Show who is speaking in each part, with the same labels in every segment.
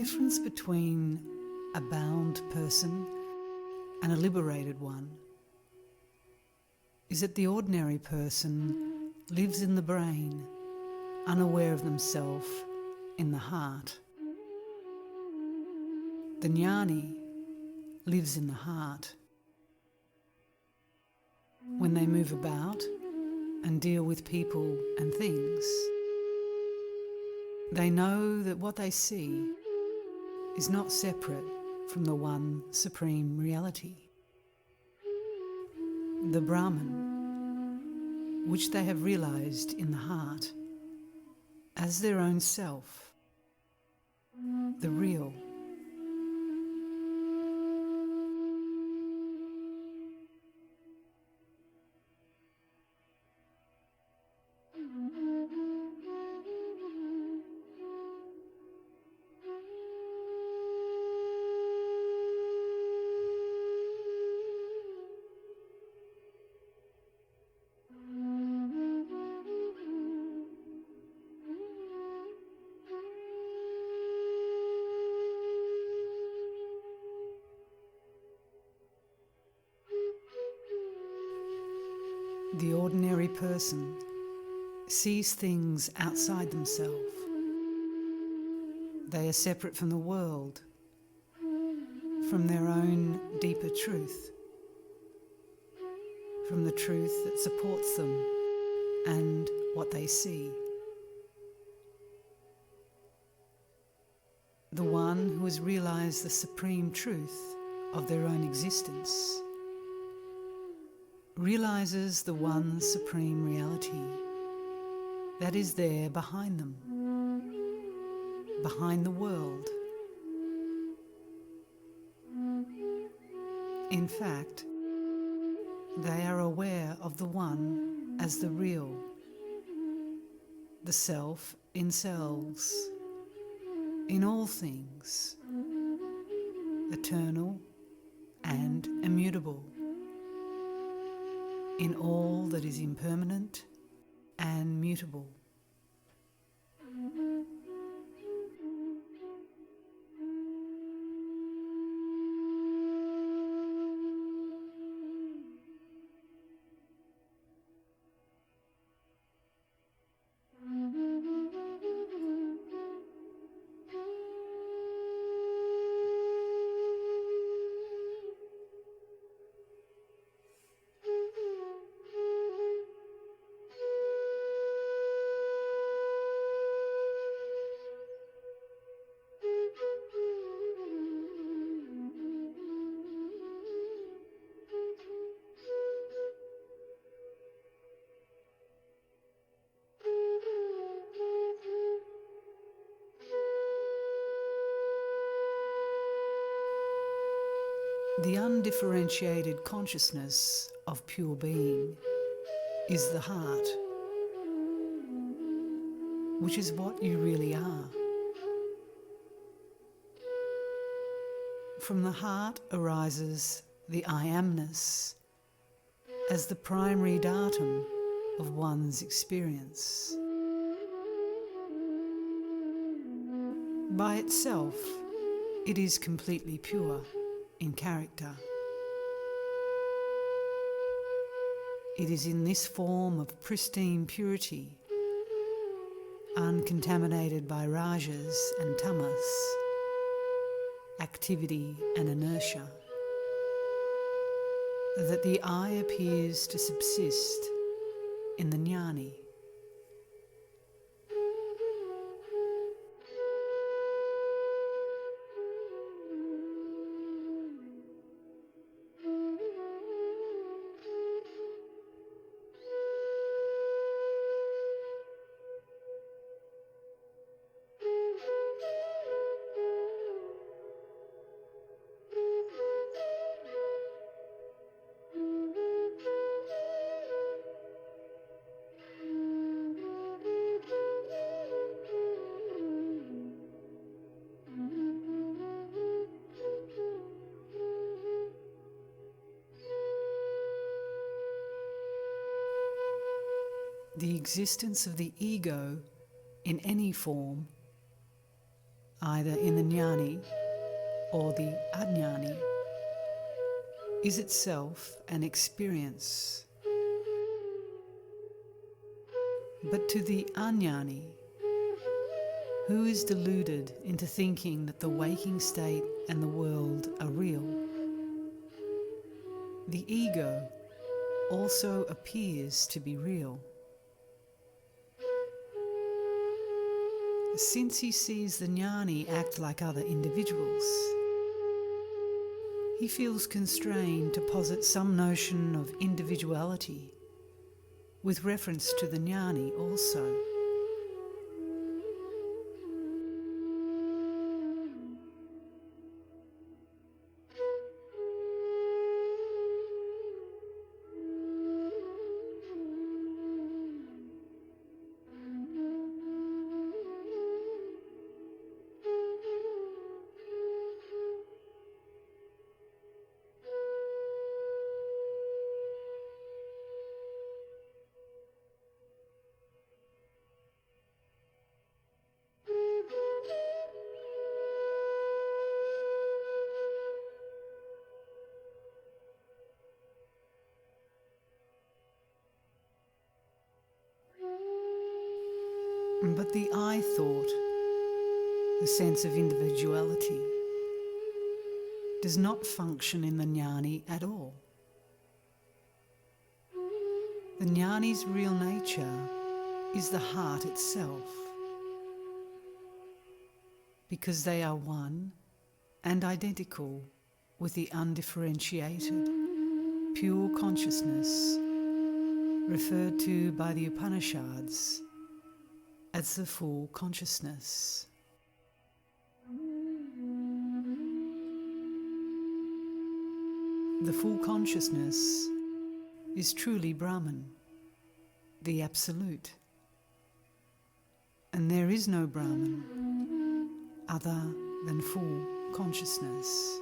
Speaker 1: difference between a bound person and a liberated one is that the ordinary person lives in the brain, unaware of themselves in the heart. The Jnani lives in the heart. When they move about and deal with people and things, they know that what they see is not separate from the one supreme reality. The Brahman, which they have realized in the heart as their own self, the real. The ordinary person sees things outside themselves. They are separate from the world, from their own deeper truth, from the truth that supports them and what they see. The one who has realized the supreme truth of their own existence realizes the one supreme reality that is there behind them, behind the world. In fact, they are aware of the one as the real, the self in selves, in all things, eternal and immutable, in all that is impermanent and mutable. The undifferentiated consciousness of pure being is the heart, which is what you really are. From the heart arises the I amness as the primary datum of one's experience. By itself, it is completely pure in character. It is in this form of pristine purity, uncontaminated by rajas and tamas, activity and inertia, that the I appears to subsist in the Jnani. The existence of the ego in any form, either in the Jnani or the Ajnani, is itself an experience. But to the Ajnani, who is deluded into thinking that the waking state and the world are real, the ego also appears to be real. Since he sees the Jnani act like other individuals, he feels constrained to posit some notion of individuality with reference to the Jnani also. But the I thought, the sense of individuality, does not function in the Jnani at all. The Jnani's real nature is the heart itself, because they are one and identical with the undifferentiated, pure consciousness referred to by the Upanishads as the full consciousness. The full consciousness is truly Brahman, the Absolute. And there is no Brahman other than full consciousness.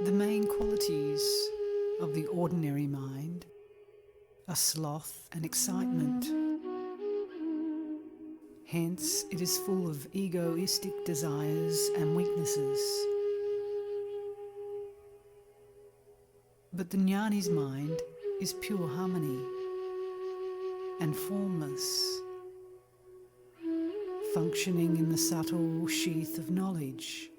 Speaker 1: The main qualities of the ordinary mind are sloth and excitement. Hence, it is full of egoistic desires and weaknesses. But the Jnani's mind is pure harmony and formless, functioning in the subtle sheath of knowledge,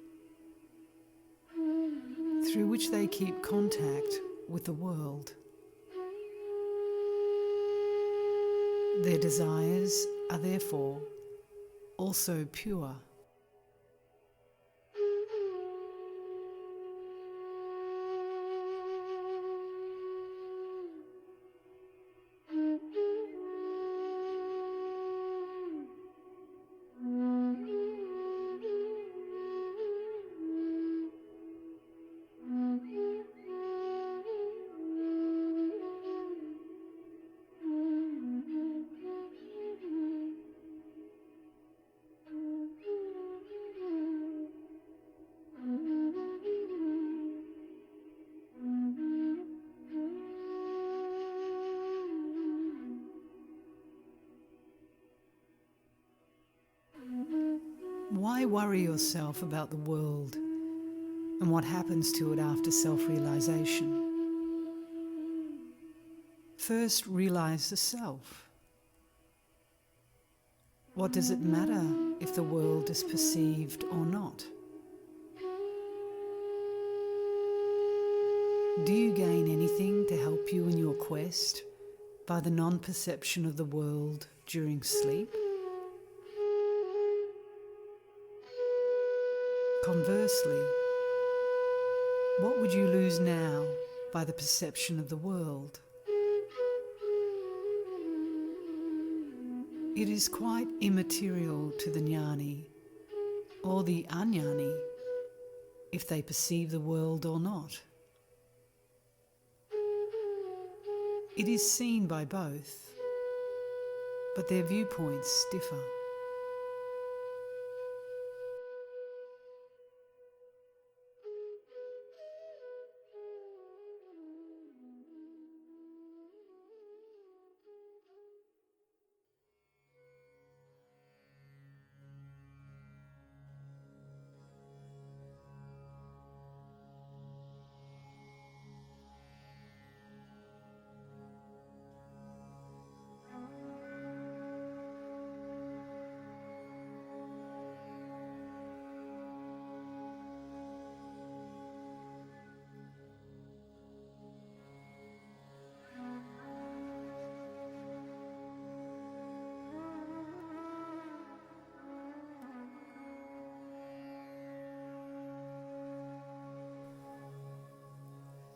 Speaker 1: through which they keep contact with the world. Their desires are therefore also pure. Why worry yourself about the world and what happens to it after self-realization? First, realize the self. What does it matter if the world is perceived or not? Do you gain anything to help you in your quest by the non-perception of the world during sleep? Conversely, what would you lose now by the perception of the world? It is quite immaterial to the Jnani or the Ajnani if they perceive the world or not. It is seen by both, but their viewpoints differ.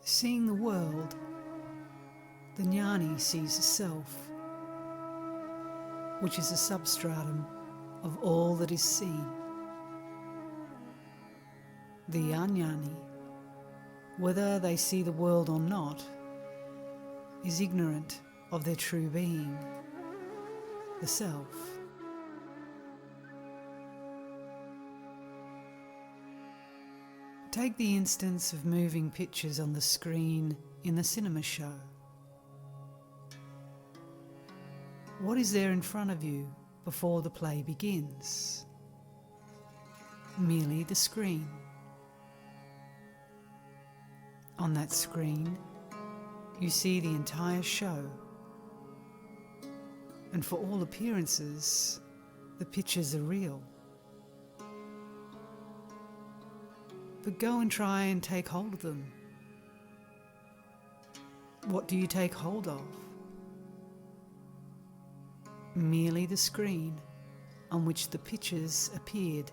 Speaker 1: Seeing the world, the Jnani sees a self, which is a substratum of all that is seen. The Ajnani, whether they see the world or not, is ignorant of their true being, the self. Take the instance of moving pictures on the screen in the cinema show. What is there in front of you before the play begins? Merely the screen. On that screen, you see the entire show, and for all appearances, the pictures are real. But go and try and take hold of them. What do you take hold of? Merely the screen on which the pictures appeared.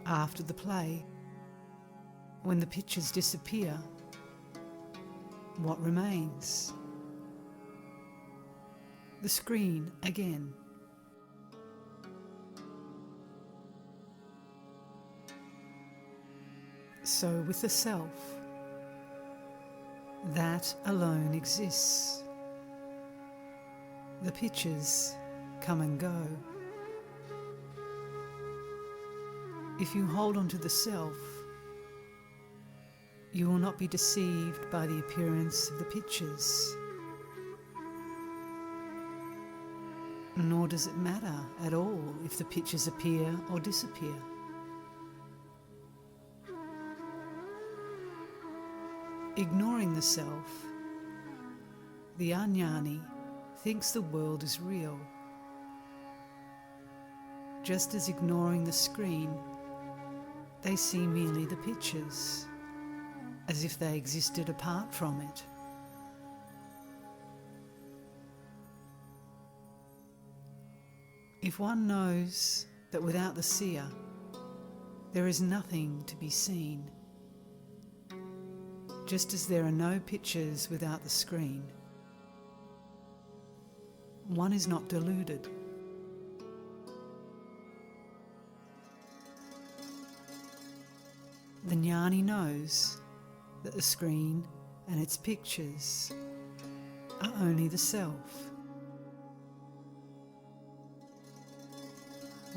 Speaker 1: After the play, when the pictures disappear, what remains? The screen again. So with the self, that alone exists. The pictures come and go. If you hold on to the self, you will not be deceived by the appearance of the pictures. Nor does it matter at all if the pictures appear or disappear. Ignoring the self, the Ajnani thinks the world is real. Just as ignoring the screen, they see merely the pictures, as if they existed apart from it. If one knows that without the seer, there is nothing to be seen, just as there are no pictures without the screen, one is not deluded. The Jnani knows that the screen and its pictures are only the self.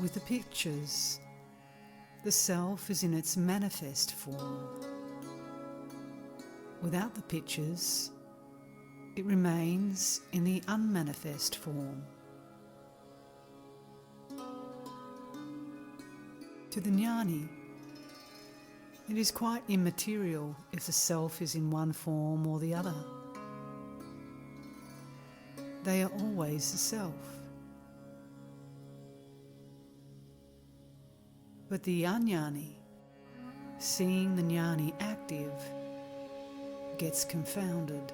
Speaker 1: With the pictures, the self is in its manifest form. Without the pictures, it remains in the unmanifest form. To the Jnani, it is quite immaterial if the self is in one form or the other. They are always the self. But the Ajnani seeing the Jnani active gets confounded.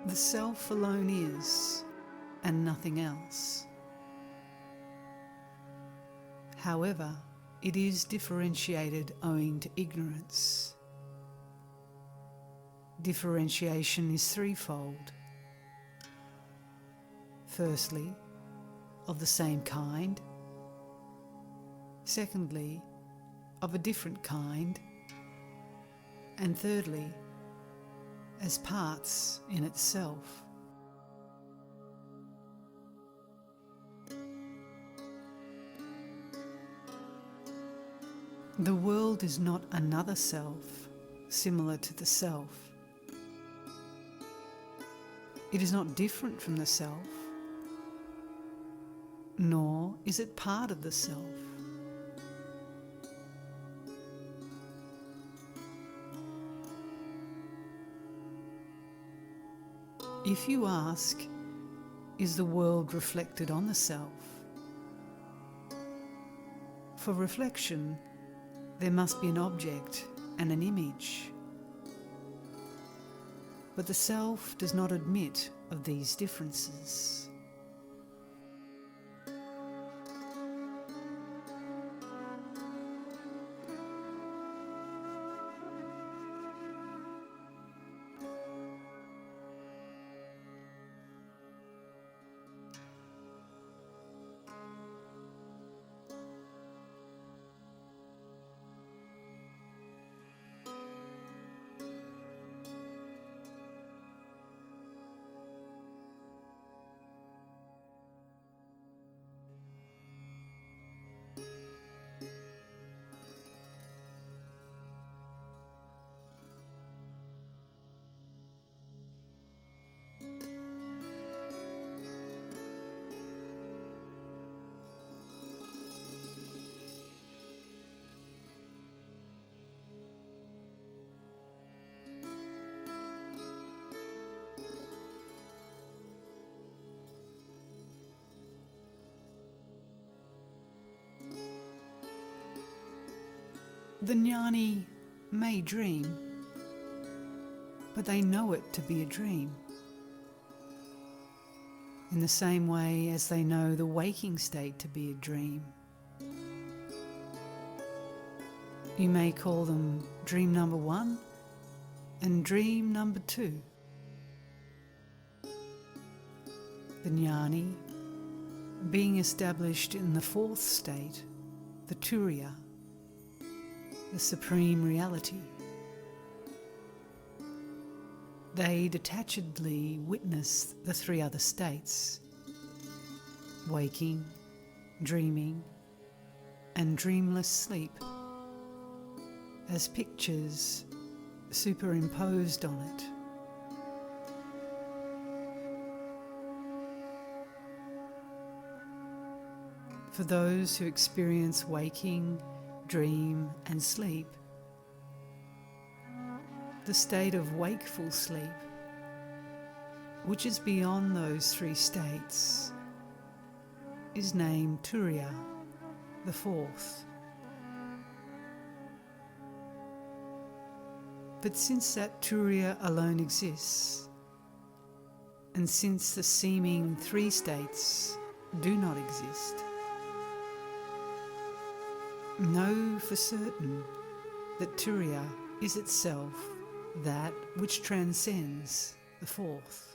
Speaker 1: The self alone is, and nothing else. However, it is differentiated owing to ignorance. Differentiation is threefold. Firstly, of the same kind. Secondly, of a different kind. And thirdly, as parts in itself. The world is not another self similar to the self. It is not different from the self, nor is it part of the self. If you ask, is the world reflected on the self? For reflection, there must be an object and an image. But the self does not admit of these differences. The Jnani may dream, but they know it to be a dream, in the same way as they know the waking state to be a dream. You may call them dream number 1 and dream number 2. The Jnani, being established in the 4th state, the Turiya, the supreme reality. They detachedly witness the 3 other states, waking, dreaming, and dreamless sleep, as pictures superimposed on it. For those who experience waking, dream and sleep, the state of wakeful sleep, which is beyond those 3 states, is named Turiya, the 4th. But since that Turiya alone exists, and since the seeming 3 states do not exist, know for certain that Turiya is itself that which transcends the fourth.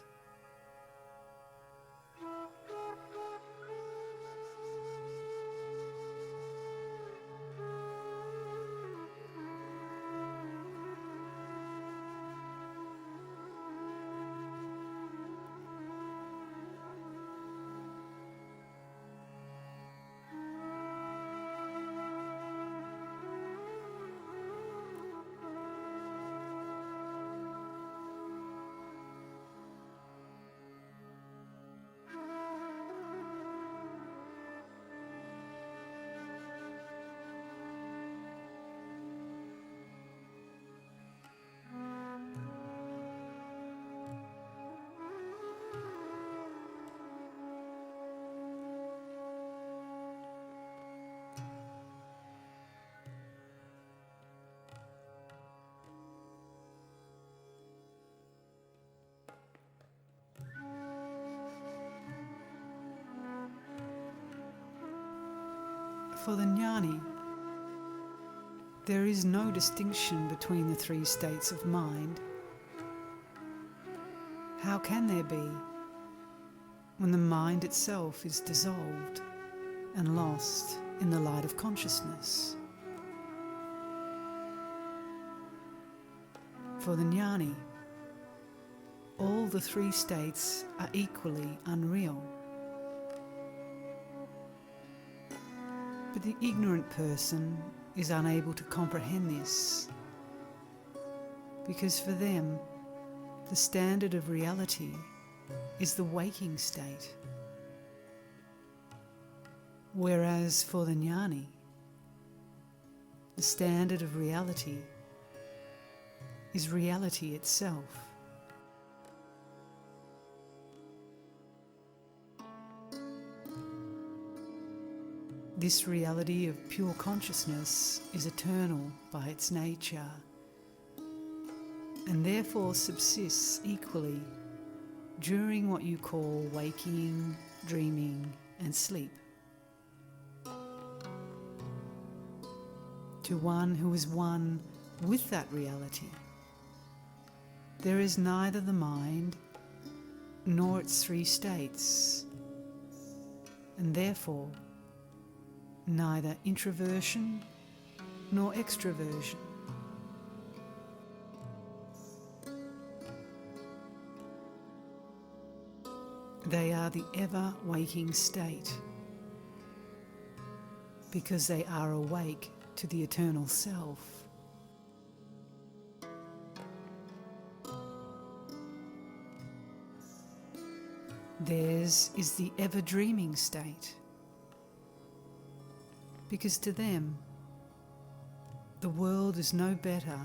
Speaker 1: For the Jnani, there is no distinction between the three states of mind. How can there be when the mind itself is dissolved and lost in the light of consciousness? For the Jnani, all the three states are equally unreal. But the ignorant person is unable to comprehend this, because for them, the standard of reality is the waking state, whereas for the Jnani, the standard of reality is reality itself. This reality of pure consciousness is eternal by its nature, and therefore subsists equally during what you call waking, dreaming, and sleep. To one who is one with that reality, there is neither the mind nor its three states, and therefore neither introversion nor extroversion. They are the ever-waking state, because they are awake to the eternal self. Theirs is the ever-dreaming state, because to them, the world is no better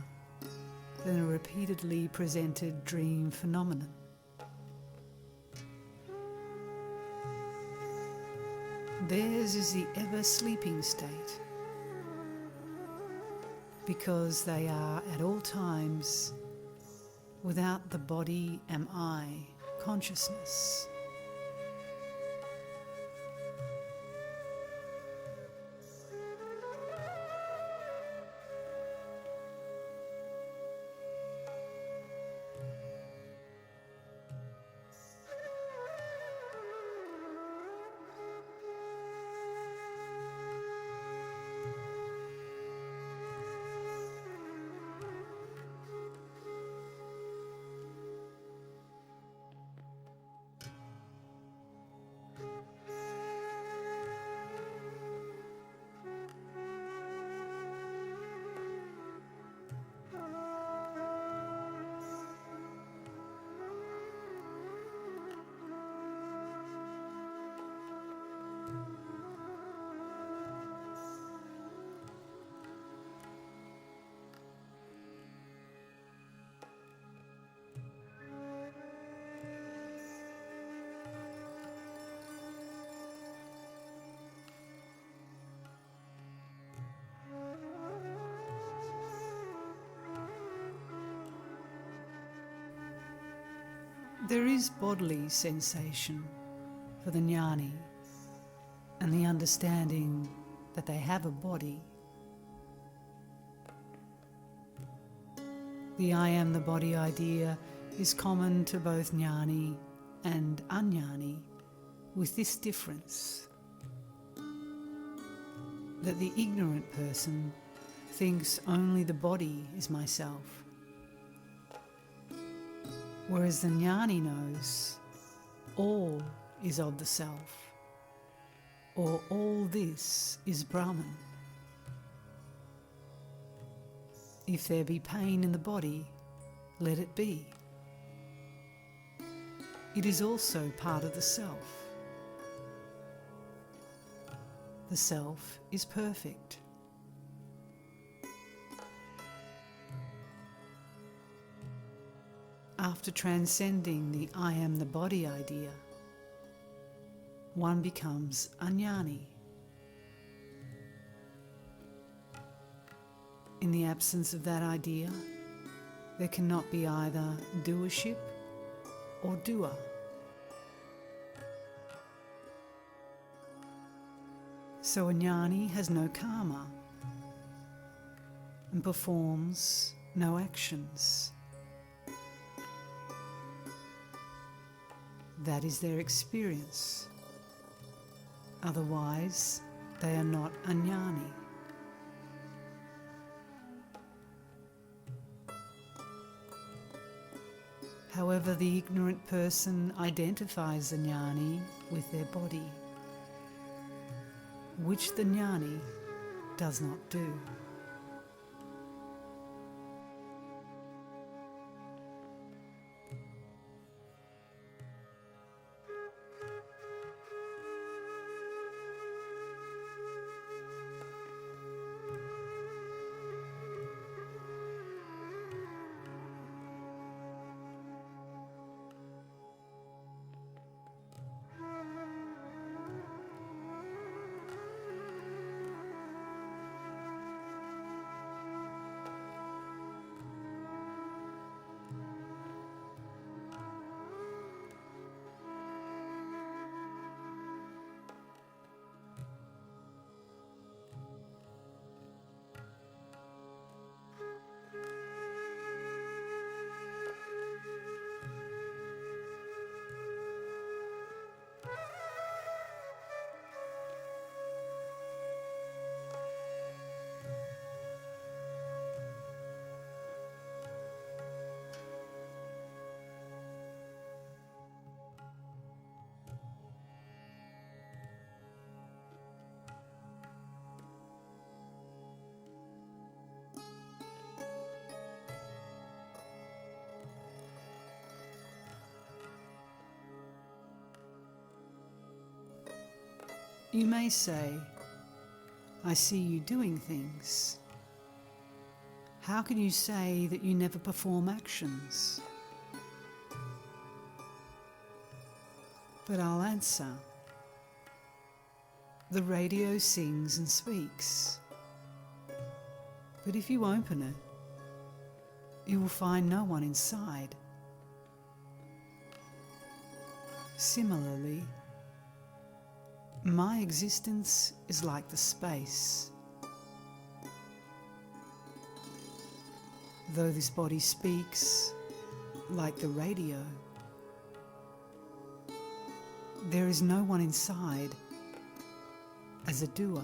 Speaker 1: than a repeatedly presented dream phenomenon. Theirs is the ever-sleeping state, because they are at all times without the body am I consciousness. There is bodily sensation for the Jnani, and the understanding that they have a body. The I am the body idea is common to both Jnani and Ajnani, with this difference, that the ignorant person thinks only the body is myself, whereas the Jnani knows all is of the self, or all this is Brahman. If there be pain in the body, let it be. It is also part of the self. The self is perfect. After transcending the I am the body idea, one becomes a Jnani. In the absence of that idea, there cannot be either doership or doer. So a Jnani has no karma and performs no actions. That is their experience. Otherwise, they are not a Jnani. However, the ignorant person identifies the Jnani with their body, which the Jnani does not do. You may say, I see you doing things. How can you say that you never perform actions? But I'll answer. The radio sings and speaks. But if you open it, you will find no one inside. Similarly, my existence is like the space. Though this body speaks like the radio, there is no one inside as a doer.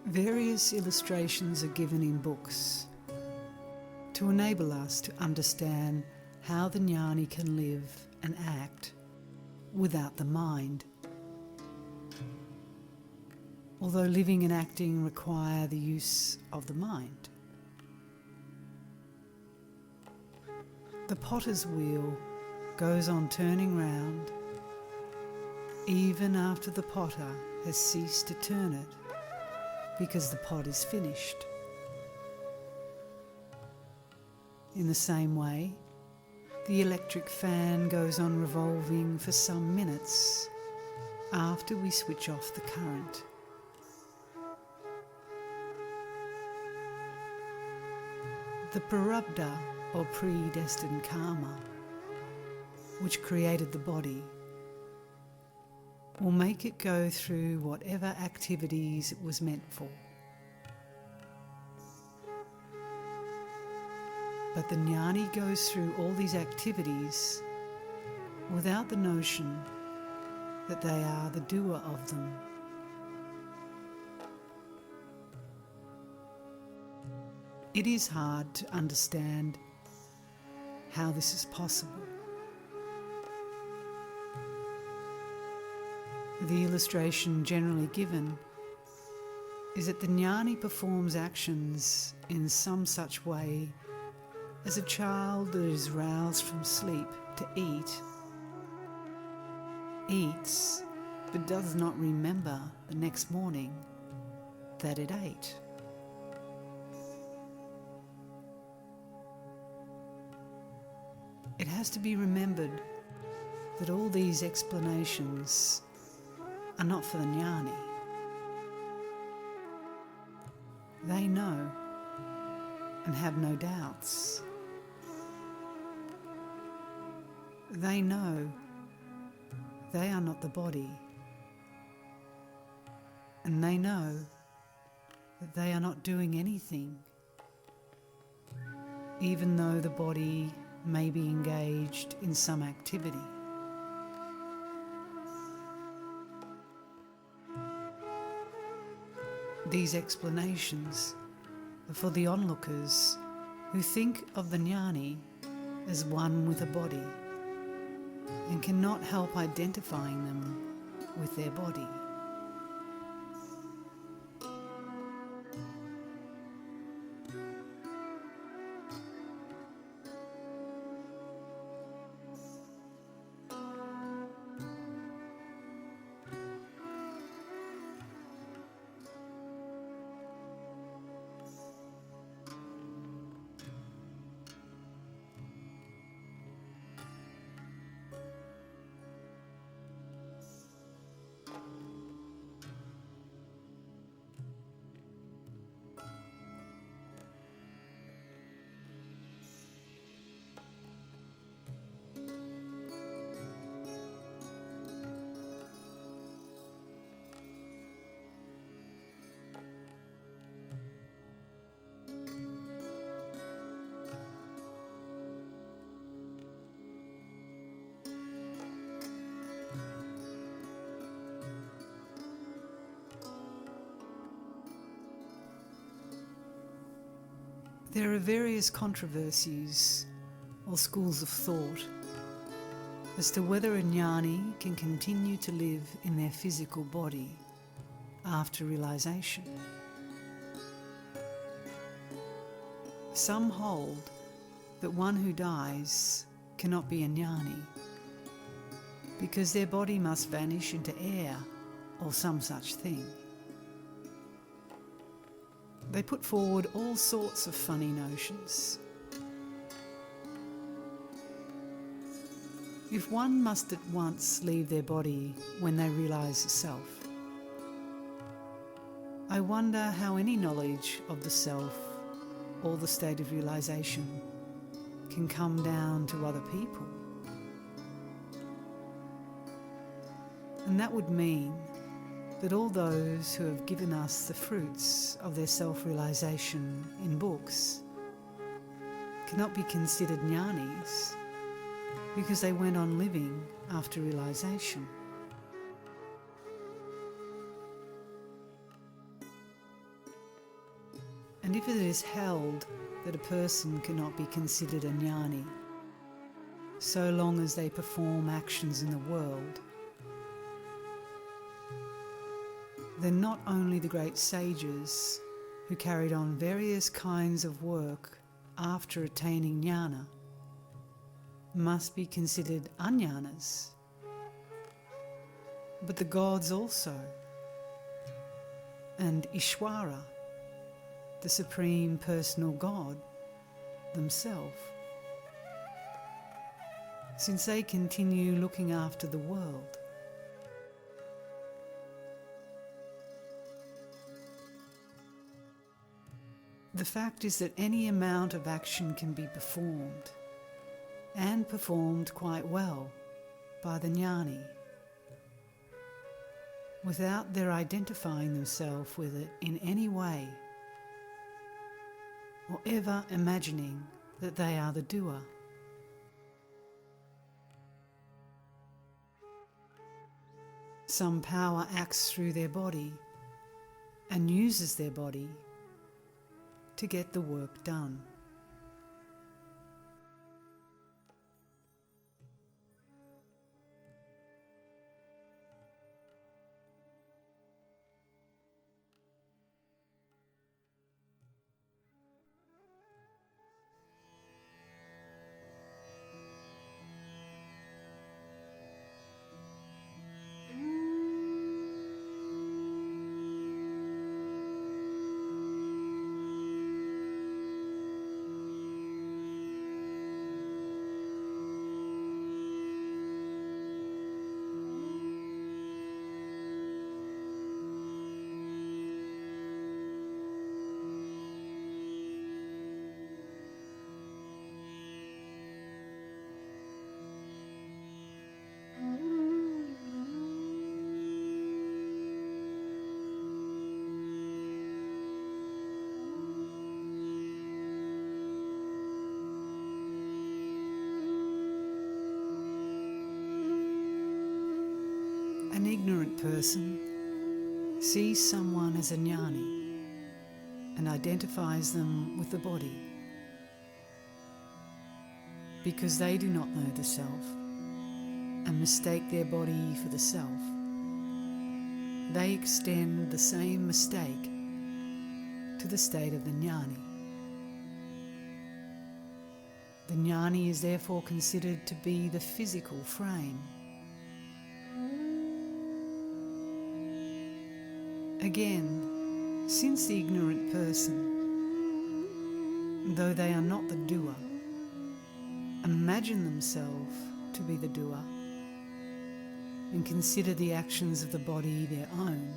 Speaker 1: Various illustrations are given in books to enable us to understand how the Jnani can live and act without the mind. Although living and acting require the use of the mind. The potter's wheel goes on turning round even after the potter has ceased to turn it, because the pot is finished. In the same way, the electric fan goes on revolving for some minutes after we switch off the current. The prarabdha, or predestined karma, which created the body, will make it go through whatever activities it was meant for. But the Jnani goes through all these activities without the notion that they are the doer of them. It is hard to understand how this is possible. The illustration generally given is that the Jnani performs actions in some such way as a child that is roused from sleep to eats, but does not remember the next morning that it ate. It has to be remembered that all these explanations are not for the Jnani. They know and have no doubts. They know they are not the body, and they know that they are not doing anything, even though the body may be engaged in some activity. These explanations are for the onlookers who think of the Jnani as one with a body and cannot help identifying them with their body. There are various controversies or schools of thought as to whether a Jnani can continue to live in their physical body after realization. Some hold that one who dies cannot be a Jnani because their body must vanish into air or some such thing. They put forward all sorts of funny notions. If one must at once leave their body when they realize the self, I wonder how any knowledge of the self or the state of realization can come down to other people. And that would mean that all those who have given us the fruits of their self-realization in books cannot be considered Jnanis because they went on living after realization. And if it is held that a person cannot be considered a Jnani, so long as they perform actions in the world, then not only the great sages who carried on various kinds of work after attaining jnana must be considered ajnanas, but the gods also, and Ishwara, the Supreme Personal God, themselves, since they continue looking after the world. The fact is that any amount of action can be performed, and performed quite well, by the Jnani, without their identifying themselves with it in any way, or ever imagining that they are the doer. Some power acts through their body and uses their body to get the work done. An ignorant person sees someone as a jnani and identifies them with the body. Because they do not know the self and mistake their body for the self, they extend the same mistake to the state of the jnani. The jnani is therefore considered to be the physical frame. Again, since the ignorant person, though they are not the doer, imagine themselves to be the doer and consider the actions of the body their own,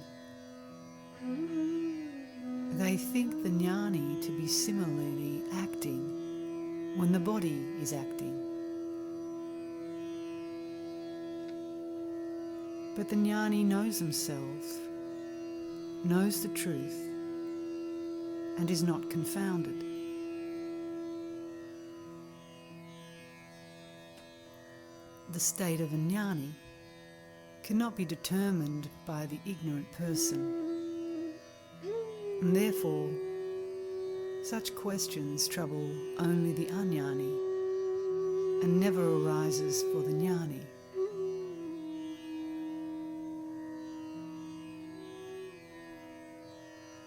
Speaker 1: they think the jnani to be similarly acting when the body is acting. But the jnani knows themselves, knows the truth, and is not confounded. The state of a jnani cannot be determined by the ignorant person, and therefore such questions trouble only the ajnani and never arises for the jnani.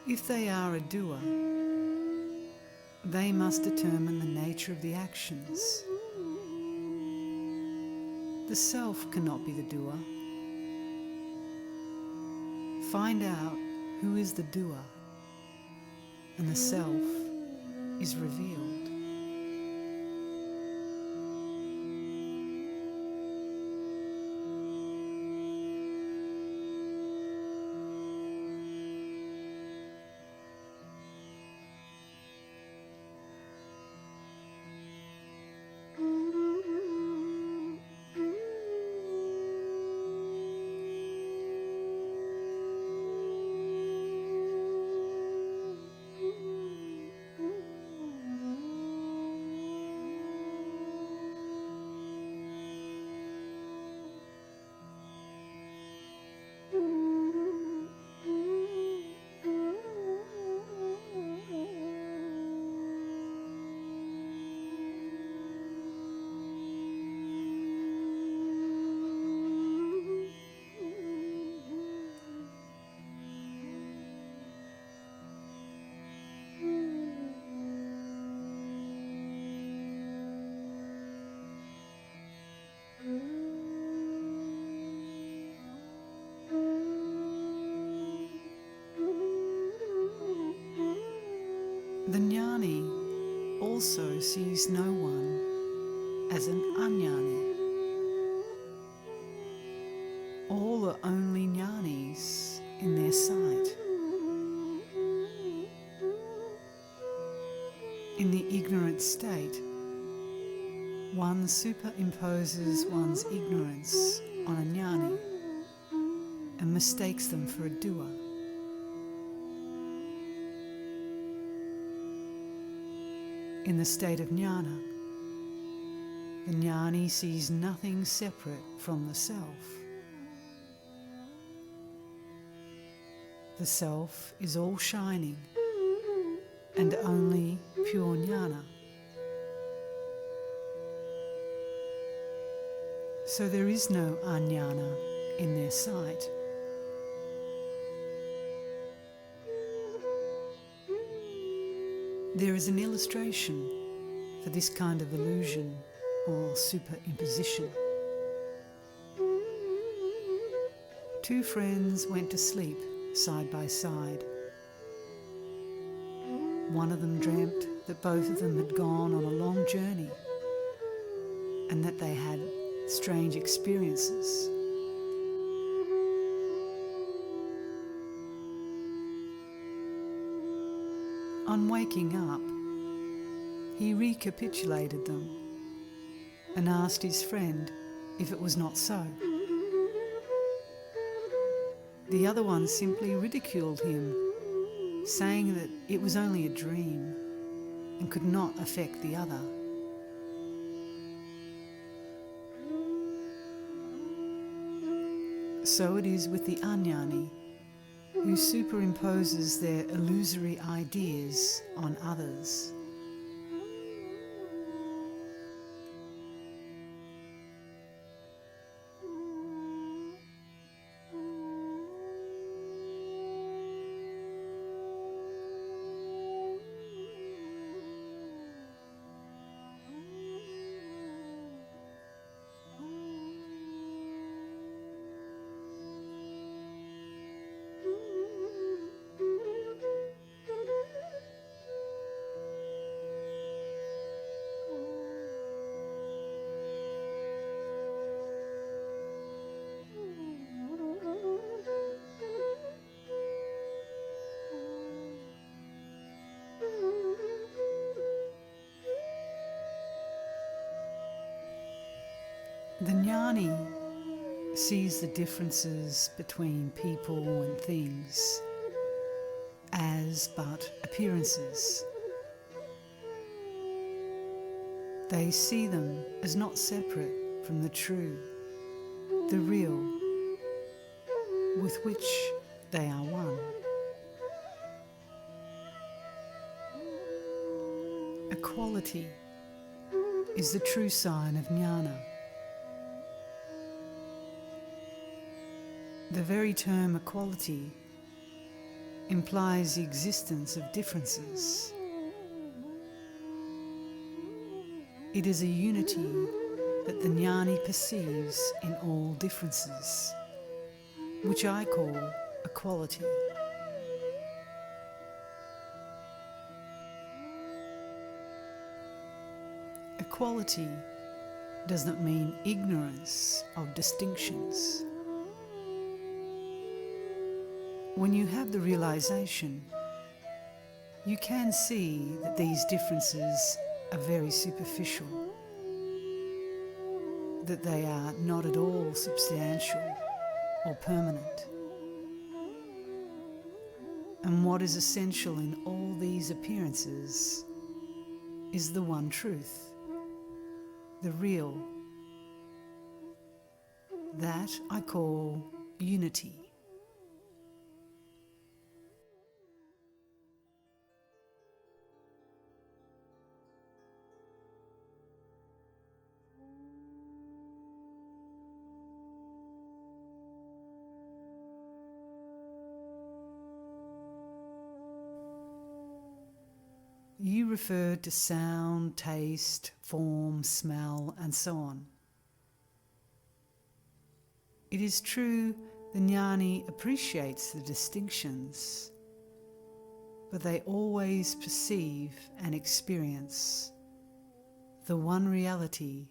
Speaker 1: If they are a doer, they must determine the nature of the actions. The self cannot be the doer. Find out who is the doer, and the self is revealed. also sees no one as an Jnani. All are only Jnanis in their sight. In the ignorant state, one superimposes one's ignorance on a Jnani and mistakes them for a doer. In the state of jnana, the Jnani sees nothing separate from the self. The self is all shining and only pure jnana. So there is no ajnana in their sight. There is an illustration for this kind of illusion or superimposition. Two friends went to sleep side by side. One of them dreamt that both of them had gone on a long journey and that they had strange experiences. On waking up, he recapitulated them and asked his friend if it was not so. The other one simply ridiculed him, saying that it was only a dream and could not affect the other. So it is with the Jnani, who superimposes their illusory ideas on others. The Jnani sees the differences between people and things as but appearances. They see them as not separate from the true, the real, with which they are one. Equality is the true sign of jnana. The very term equality implies the existence of differences. It is a unity that the Jnani perceives in all differences, which I call equality. Equality does not mean ignorance of distinctions. When you have the realization, you can see that these differences are very superficial, that they are not at all substantial or permanent. And what is essential in all these appearances is the one truth, the real. That I call unity. You referred to sound, taste, form, smell, and so on. It is true the Jnani appreciates the distinctions, but they always perceive and experience the one reality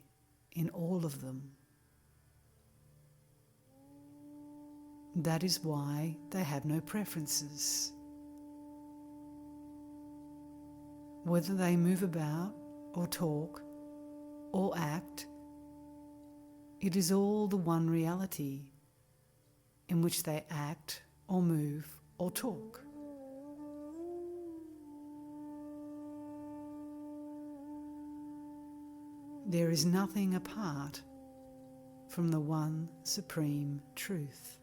Speaker 1: in all of them. That is why they have no preferences. Whether they move about or talk or act, it is all the one reality in which they act or move or talk. There is nothing apart from the one supreme truth.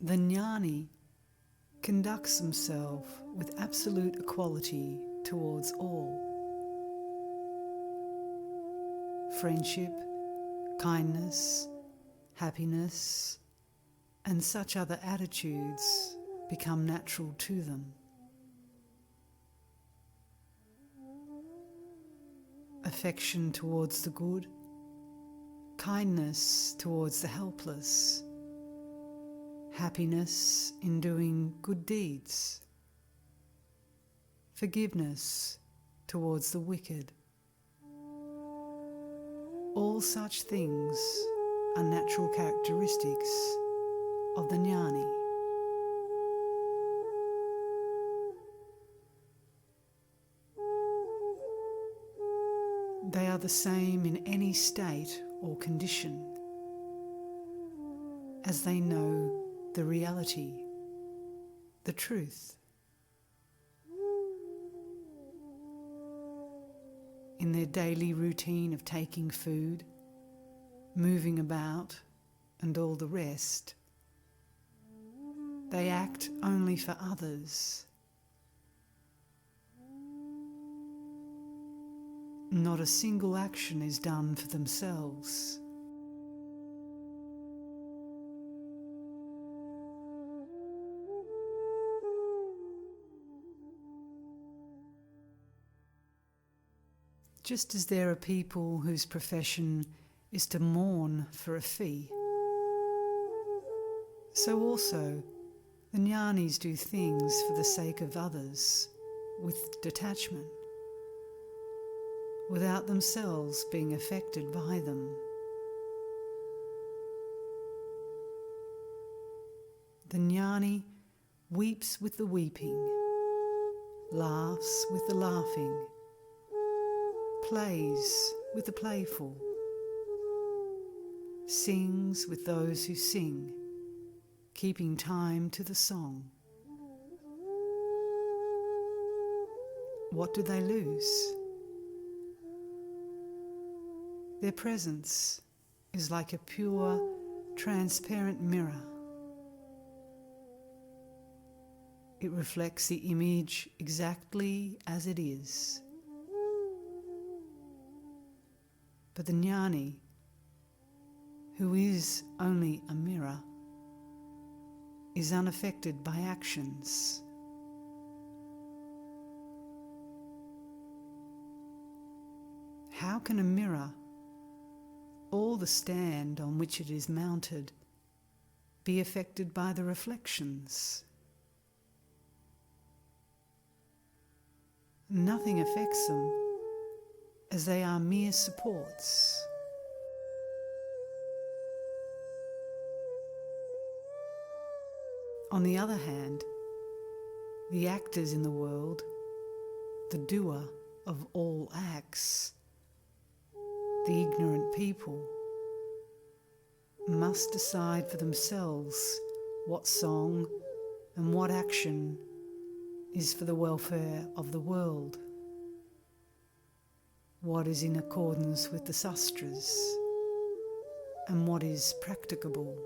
Speaker 1: The Jnani conducts himself with absolute equality towards all. Friendship, kindness, happiness, and such other attitudes become natural to them. Affection towards the good, kindness towards the helpless, happiness in doing good deeds, forgiveness towards the wicked. All such things are natural characteristics of the Jnani. They are the same in any state or condition, as they know the reality, the truth. In their daily routine of taking food, moving about, and all the rest, they act only for others. Not a single action is done for themselves. Just as there are people whose profession is to mourn for a fee, so also the Jnanis do things for the sake of others with detachment, without themselves being affected by them. The Jnani weeps with the weeping, laughs with the laughing, plays with the playful, sings with those who sing, keeping time to the song. What do they lose? Their presence is like a pure, transparent mirror. It reflects the image exactly as it is. But the Jnani, who is only a mirror, is unaffected by actions. How can a mirror, or the stand on which it is mounted, be affected by the reflections? Nothing affects them, as they are mere supports. On the other hand, the actors in the world, the doer of all acts, the ignorant people, must decide for themselves what song and what action is for the welfare of the world, what is in accordance with the sastras, and what is practicable.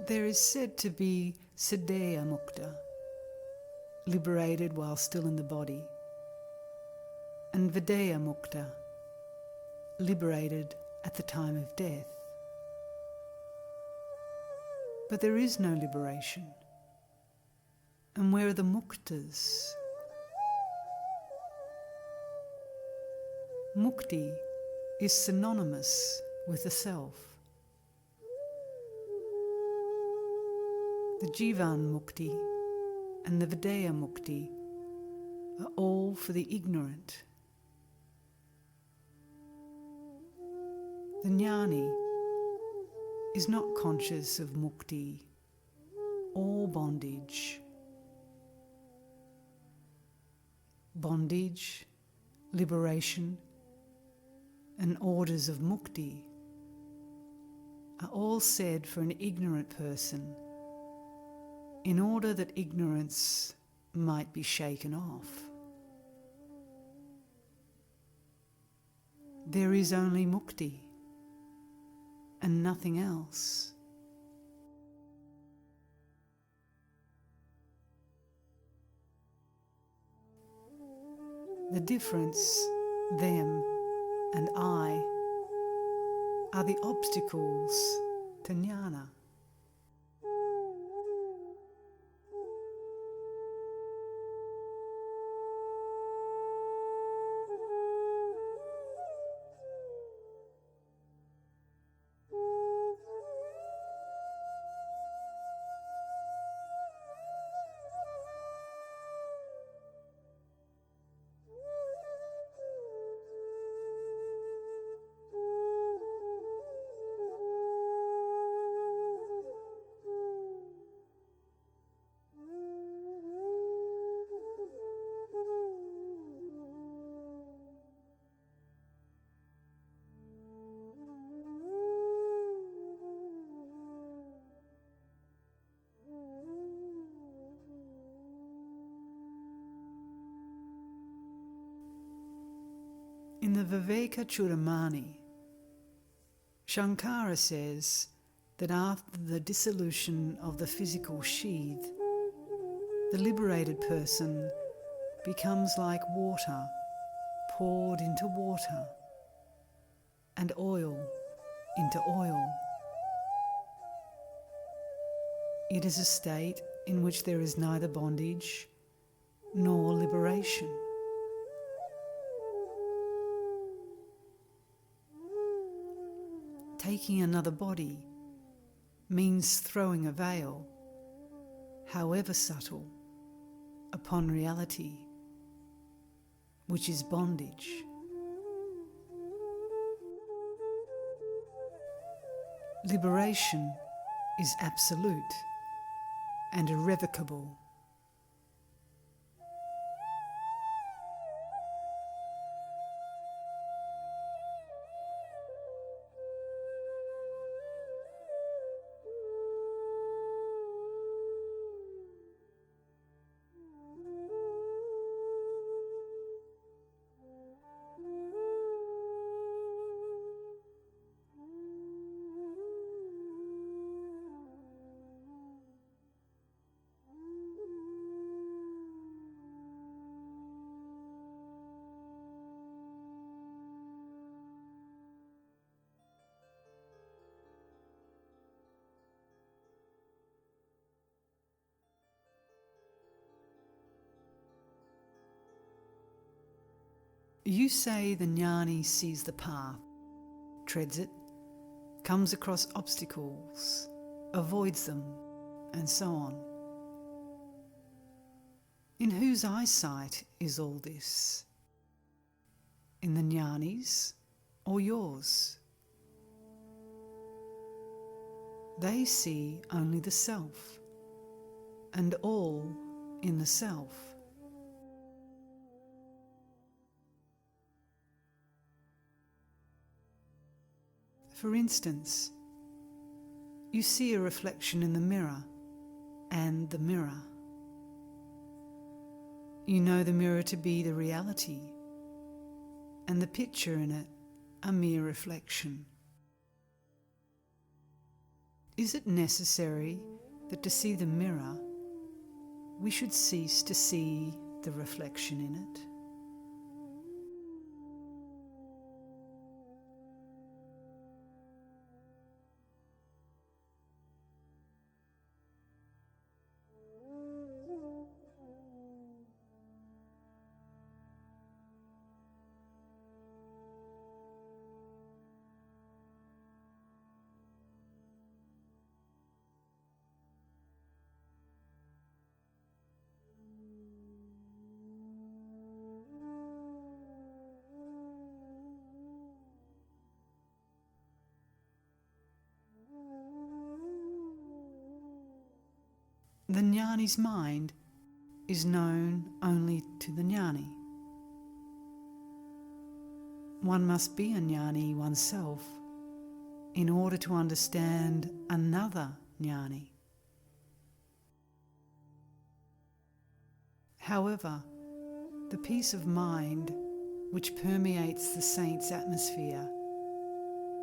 Speaker 1: There is said to be Siddhaya Mukta, liberated while still in the body, and Videya Mukta, liberated at the time of death. But there is no liberation. And where are the muktas? Mukti is synonymous with the self. The Jivan Mukti and the Videya Mukti are all for the ignorant. The Jnani is not conscious of mukti or bondage. Bondage, liberation, and orders of mukti are all said for an ignorant person in order that ignorance might be shaken off. There is only mukti and nothing else. The difference, them and I, are the obstacles to jnana. In the Viveka Chudamani, Shankara says that after the dissolution of the physical sheath, the liberated person becomes like water poured into water and oil into oil. It is a state in which there is neither bondage nor liberation. Taking another body means throwing a veil, however subtle, upon reality, which is bondage. Liberation is absolute and irrevocable. You say the Jnani sees the path, treads it, comes across obstacles, avoids them, and so on. In whose eyesight is all this? In the Jnani's or yours? They see only the self, and all in the self. For instance, you see a reflection in the mirror and the mirror. You know the mirror to be the reality, and the picture in it a mere reflection. Is it necessary that to see the mirror, we should cease to see the reflection in it? The Jnani's mind is known only to the Jnani. One must be a Jnani oneself in order to understand another Jnani. However, the peace of mind which permeates the saint's atmosphere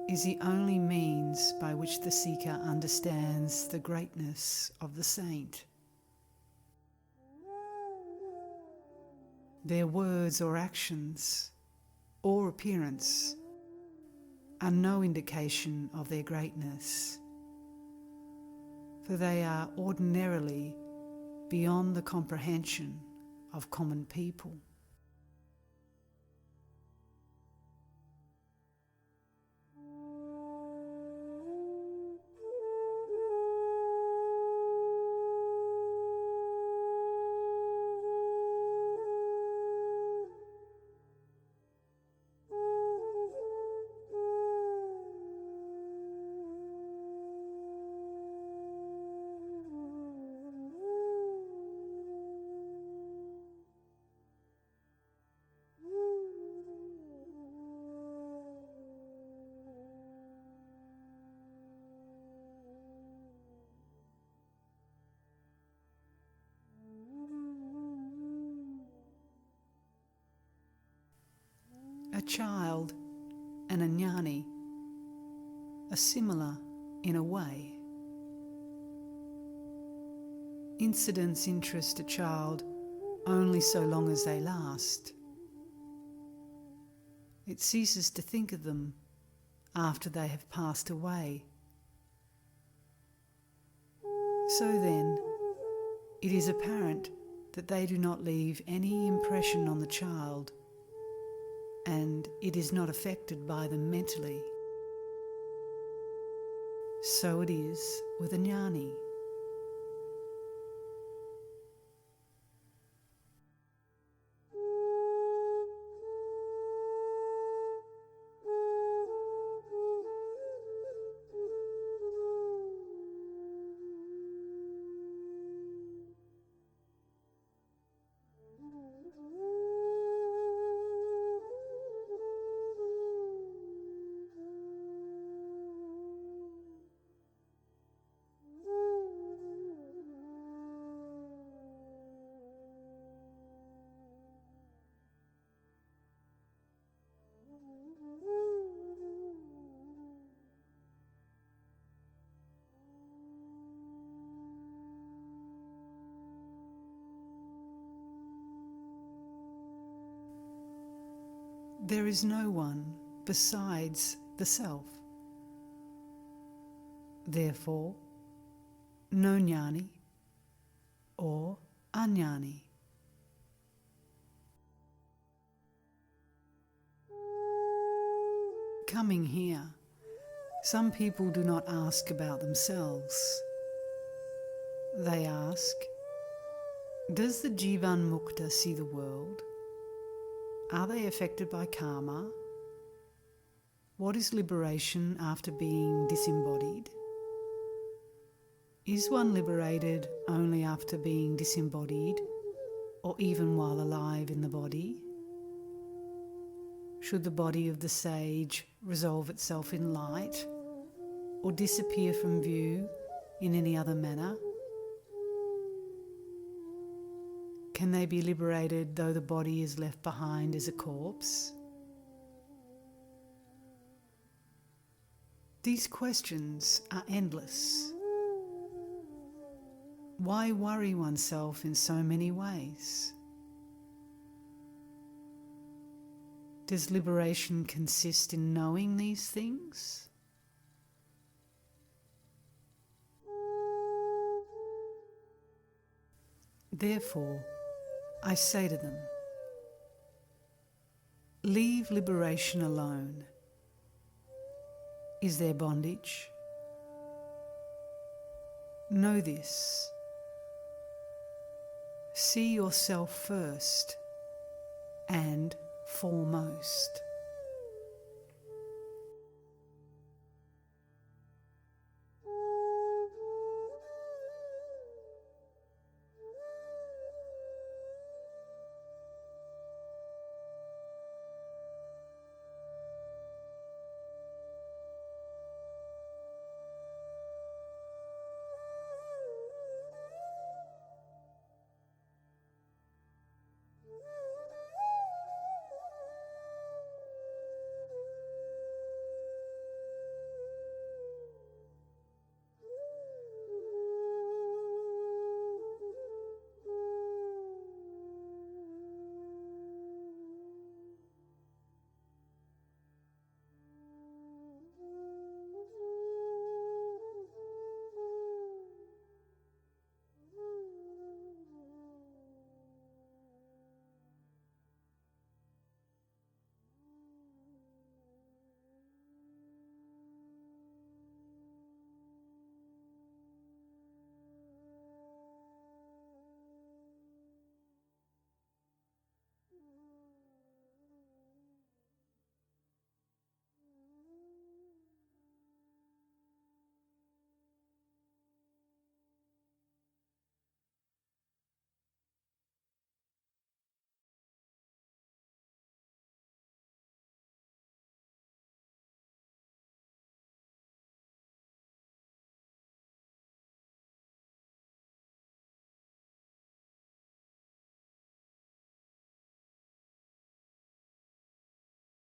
Speaker 1: is the only means by which the seeker understands the greatness of the saint. Their words or actions or appearance are no indication of their greatness, for they are ordinarily beyond the comprehension of common people. A child and a Jnani are similar in a way. Incidents interest a child only so long as they last. It ceases to think of them after they have passed away. So then, it is apparent that they do not leave any impression on the child, and it is not affected by them mentally. So it is with a Jnani. There is no one besides the self. Therefore, no Jnani or Ajnani. Coming here, some people do not ask about themselves. They ask, does the Jivan Mukta see the world? Are they affected by karma? What is liberation after being disembodied? Is one liberated only after being disembodied, or even while alive in the body? Should the body of the sage resolve itself in light, or disappear from view in any other manner? Can they be liberated though the body is left behind as a corpse? These questions are endless. Why worry oneself in so many ways? Does liberation consist in knowing these things? Therefore, I say to them, leave liberation alone. Is there bondage? Know this. See yourself first and foremost.